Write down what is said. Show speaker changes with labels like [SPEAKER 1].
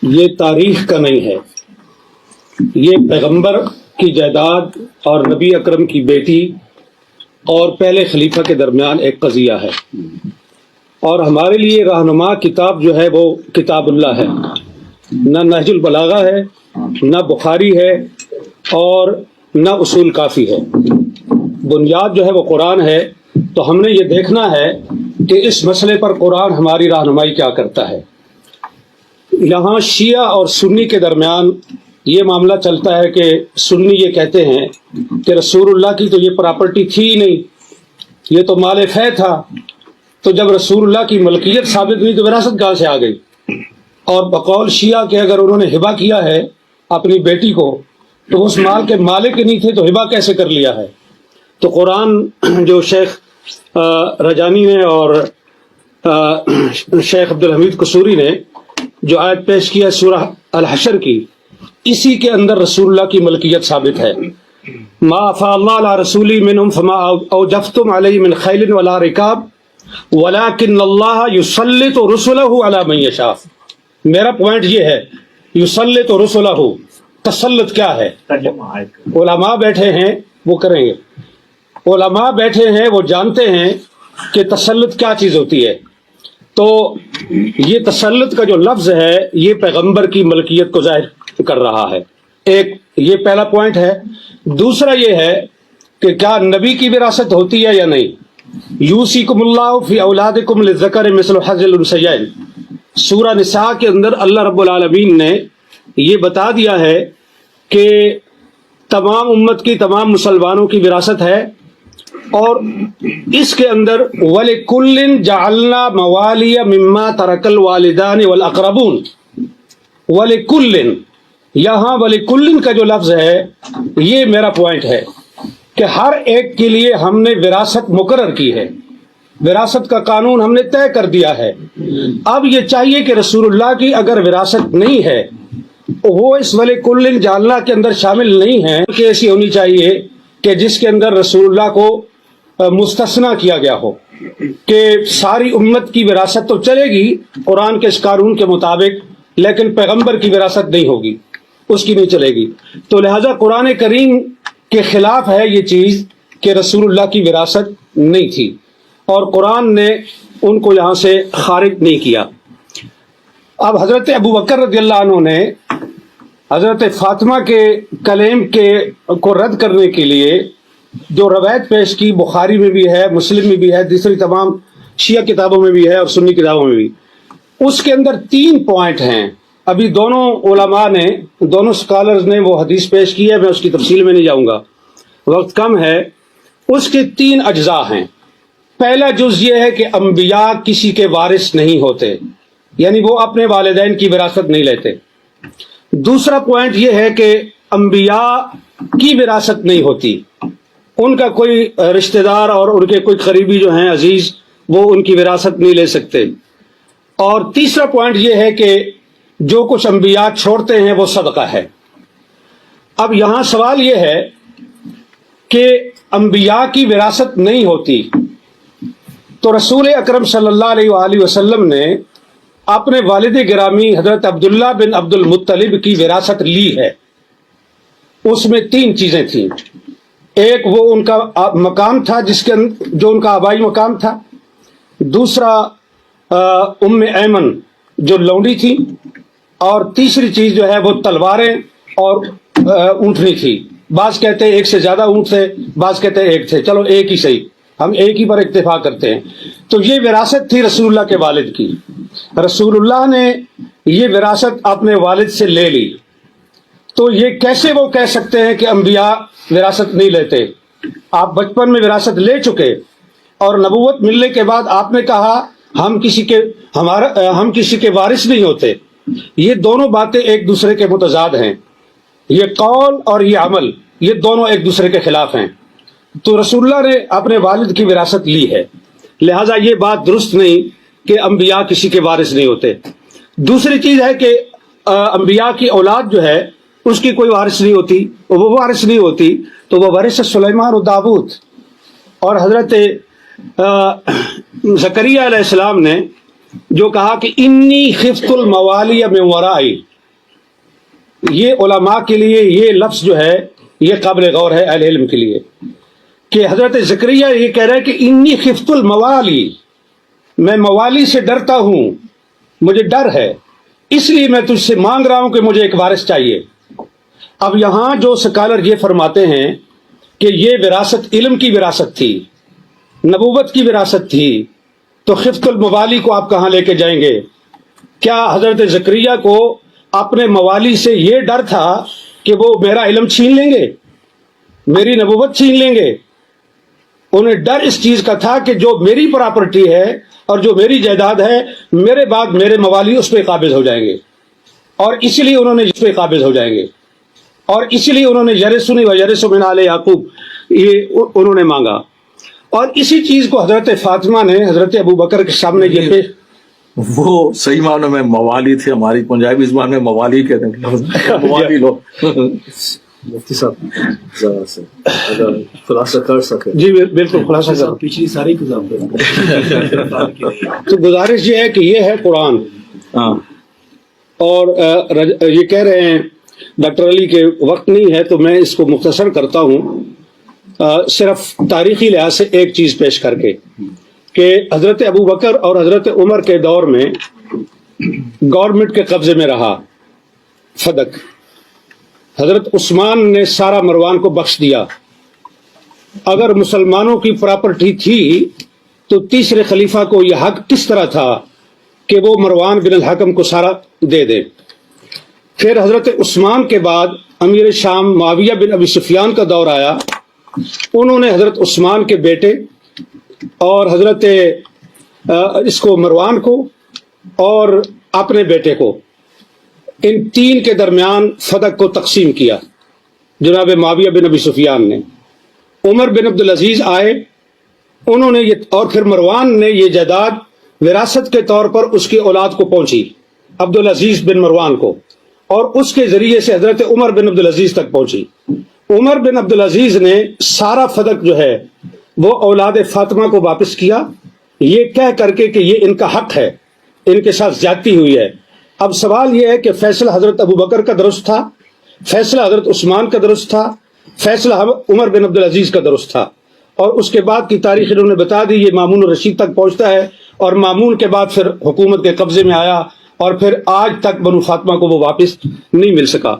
[SPEAKER 1] یہ تاریخ کا نہیں ہے، یہ پیغمبر کی جائیداد اور نبی اکرم کی بیٹی اور پہلے خلیفہ کے درمیان ایک قضیہ ہے، اور ہمارے لیے رہنما کتاب جو ہے وہ کتاب اللہ ہے، نہ نہج البلاغہ ہے، نہ بخاری ہے، اور نہ اصول کافی ہے۔ بنیاد جو ہے وہ قرآن ہے۔ تو ہم نے یہ دیکھنا ہے کہ اس مسئلے پر قرآن ہماری رہنمائی کیا کرتا ہے۔ یہاں شیعہ اور سنی کے درمیان یہ معاملہ چلتا ہے کہ سنی یہ کہتے ہیں کہ رسول اللہ کی تو یہ پراپرٹی تھی ہی نہیں، یہ تو مال فے تھا، تو جب رسول اللہ کی ملکیت ثابت ہوئی تو وراثت کہاں سے آ گئی؟ اور بقول شیعہ کہ اگر انہوں نے ہبہ کیا ہے اپنی بیٹی کو تو اس مال کے مالک نہیں تھے، تو ہبہ کیسے کر لیا ہے؟ تو قرآن جو شیخ رجانی نے اور شیخ عبدالحمید قصوری نے جو آیت پیش کیا سورہ الحشر کی، اسی کے اندر رسول اللہ کی ملکیت ثابت ہے۔ ما افاء اللہ علی رسولی منہم فما اوجفتم علیہ من خیل ولا رکاب ولکن اللہ یسلط رسلہ علی من یشاء۔ میرا پوائنٹ یہ ہے، یسلط رسلہ، تسلط کیا ہے؟ علماء بیٹھے ہیں وہ کریں گے، علماء بیٹھے ہیں وہ جانتے ہیں کہ تسلط کیا چیز ہوتی ہے۔ تو یہ تسلط کا جو لفظ ہے یہ پیغمبر کی ملکیت کو ظاہر کر رہا ہے۔ ایک یہ پہلا پوائنٹ ہے۔ دوسرا یہ ہے کہ کیا نبی کی وراثت ہوتی ہے یا نہیں؟ یوصیکم اللہ فی اولادکم للذکر مثل حظ الانثیین، سورہ نساء کے اندر اللہ رب العالمین نے یہ بتا دیا ہے کہ تمام امت کی، تمام مسلمانوں کی وراثت ہے، اور اس کے اندر وَلِكُلٍّ جَعَلْنَا مَوَالِيَ مِمَّا تَرَكَ الْوَالِدَانِ وَالْأَقْرَبُونَ۔ وَلِكُلٍّ، یہاں وَلِكُلٍّ کا جو لفظ ہے یہ میرا پوائنٹ ہے کہ ہر ایک کے لیے ہم نے وراثت مقرر کی ہے، وراثت کا قانون ہم نے طے کر دیا ہے۔ اب یہ چاہیے کہ رسول اللہ کی اگر وراثت نہیں ہے وہ اس وَلِكُلٍّ جَعَلْنَا کے اندر شامل نہیں ہے، کہ ایسی ہونی چاہیے کہ جس کے اندر رسول اللہ کو مستثنیٰ کیا گیا ہو، کہ ساری امت کی وراثت تو چلے گی قرآن کے اس قانون کے مطابق، لیکن پیغمبر کی وراثت نہیں ہوگی، اس کی نہیں چلے گی۔ تو لہٰذا قرآن کریم کے خلاف ہے یہ چیز کہ رسول اللہ کی وراثت نہیں تھی، اور قرآن نے ان کو یہاں سے خارج نہیں کیا۔ اب حضرت ابو بکر رضی اللہ عنہ نے حضرت فاطمہ کے کلیم کو رد کرنے کے لیے جو روایت پیش کی، بخاری میں بھی ہے، مسلم میں بھی ہے، دوسری تمام شیعہ کتابوں میں بھی ہے اور سنی کتابوں میں بھی، اس کے اندر 3 پوائنٹ ہیں۔ ابھی دونوں علماء نے، دونوں سکالرز نے وہ حدیث پیش کی ہے، میں اس کی تفصیل میں نہیں جاؤں گا، وقت کم ہے۔ اس کے 3 اجزاء ہیں۔ پہلا جز یہ ہے کہ انبیاء کسی کے وارث نہیں ہوتے، یعنی وہ اپنے والدین کی وراثت نہیں لیتے۔ دوسرا پوائنٹ یہ ہے کہ انبیاء کی وراثت نہیں ہوتی، ان کا کوئی رشتہ دار اور ان کے کوئی قریبی جو ہیں عزیز، وہ ان کی وراثت نہیں لے سکتے۔ اور تیسرا پوائنٹ یہ ہے کہ جو کچھ انبیاء چھوڑتے ہیں وہ صدقہ ہے۔ اب یہاں سوال یہ ہے کہ انبیاء کی وراثت نہیں ہوتی، تو رسول اکرم صلی اللہ علیہ وآلہ وسلم نے اپنے والد گرامی حضرت عبداللہ بن عبد المطلب کی وراثت لی ہے۔ اس میں 3 چیزیں تھیں۔ ایک وہ ان کا مقام تھا جو ان کا آبائی مقام تھا، دوسرا ام ایمن جو لونڈی تھی، اور تیسری چیز جو ہے وہ تلواریں اور اونٹنی تھی۔ بعض کہتے ہیں ایک سے زیادہ اونٹ تھے، بعض کہتے ہیں ایک تھے، چلو ایک ہی صحیح، ہم ایک ہی پر اتفاق کرتے ہیں۔ تو یہ وراثت تھی رسول اللہ کے والد کی۔ رسول اللہ نے یہ وراثت اپنے والد سے لے لی، تو یہ کیسے وہ کہہ سکتے ہیں کہ انبیاء وراثت نہیں لیتے؟ آپ بچپن میں وراثت لے چکے، اور نبوت ملنے کے بعد آپ نے کہا ہم کسی کے وارث نہیں ہوتے۔ یہ دونوں باتیں ایک دوسرے کے متضاد ہیں، یہ قول اور یہ عمل، یہ دونوں ایک دوسرے کے خلاف ہیں۔ تو رسول اللہ نے اپنے والد کی وراثت لی ہے، لہٰذا یہ بات درست نہیں کہ انبیاء کسی کے وارث نہیں ہوتے۔ دوسری چیز ہے کہ انبیاء کی اولاد جو ہے اس کی کوئی وارث نہیں ہوتی، وہ وارث نہیں ہوتی، تو وہ وارث سلیمان و داؤد۔ اور حضرت زکریا علیہ السلام نے جو کہا کہ انی خفت الموالی من ورائی، یہ علماء کے لیے یہ لفظ جو ہے یہ قابل غور ہے اہل علم کے لیے، کہ حضرت زکریا یہ کہہ رہے ہیں کہ انی خفت الموالی، میں موالی سے ڈرتا ہوں، مجھے ڈر ہے، اس لیے میں تجھ سے مانگ رہا ہوں کہ مجھے ایک وارث چاہیے۔ اب یہاں جو سکالر یہ فرماتے ہیں کہ یہ وراثت علم کی وراثت تھی، نبوت کی وراثت تھی، تو خفت الموالی کو آپ کہاں لے کے جائیں گے؟ کیا حضرت زکریا کو اپنے موالی سے یہ ڈر تھا کہ وہ میرا علم چھین لیں گے، میری نبوت چھین لیں گے؟ انہیں ڈر اس چیز کا تھا کہ جو میری پراپرٹی ہے اور جو میری جائیداد ہے، میرے بعد میرے موالی اس پہ قابض ہو جائیں گے، اور اس لیے انہوں نے اس پہ قابض ہو جائیں گے، اور اس لیے انہوں نے یرثنی و یرث من آل یعقوب یہ انہوں نے مانگا۔ اور اسی چیز کو حضرت فاطمہ نے حضرت ابوبکر کے سامنے یہ پیش،
[SPEAKER 2] وہ صحیح معنوں میں موالی تھے، ہماری پنجابی زبان میں موالی کہتے ہیں، موالی لو۔
[SPEAKER 3] مفتی صاحب ذرا سے اگر خلاصہ کر سکے۔
[SPEAKER 1] جی بالکل خلاصہ کر،
[SPEAKER 3] پچھلی ساری کتاب
[SPEAKER 1] تو گزارش یہ ہے کہ یہ ہے قرآن، اور یہ کہہ رہے ہیں ڈاکٹر علی کے وقت نہیں ہے تو میں اس کو مختصر کرتا ہوں، صرف تاریخی لحاظ سے ایک چیز پیش کر کے، کہ حضرت ابوبکر اور حضرت عمر کے دور میں گورنمنٹ کے قبضے میں رہا فدق، حضرت عثمان نے سارا مروان کو بخش دیا۔ اگر مسلمانوں کی پراپرٹی تھی تو تیسرے خلیفہ کو یہ حق کس طرح تھا کہ وہ مروان بن الحکم کو سارا دے دے؟ پھر حضرت عثمان کے بعد امیر شام معاویہ بن ابی سفیان کا دور آیا، انہوں نے حضرت عثمان کے بیٹے اور حضرت اس کو مروان کو اور اپنے بیٹے کو، ان تین کے درمیان فدق کو تقسیم کیا جناب معاویہ بن ابی سفیان نے۔ عمر بن عبدالعزیز آئے، انہوں نے یہ، اور پھر مروان نے یہ جائیداد وراثت کے طور پر اس کی اولاد کو پہنچی، عبدالعزیز بن مروان کو، اور اس کے ذریعے سے حضرت عمر بن عبدالعزیز تک پہنچی۔ عمر بن عبدالعزیز نے سارا فدق جو ہے وہ اولاد فاطمہ کو واپس کیا، یہ کہہ کر کے کہ یہ ان کا حق ہے، ان کے ساتھ زیادتی ہوئی ہے۔ اب سوال یہ ہے کہ فیصلہ حضرت ابوبکر کا درست تھا، فیصلہ حضرت عثمان کا درست تھا، فیصلہ عمر بن عبدالعزیز کا درست تھا، اور اس کے بعد کی تاریخ انہوں نے بتا دی، یہ مامون الرشید تک پہنچتا ہے، اور مامون کے بعد پھر حکومت کے قبضے میں آیا، اور پھر آج تک بنو فاطمہ کو وہ واپس نہیں مل سکا۔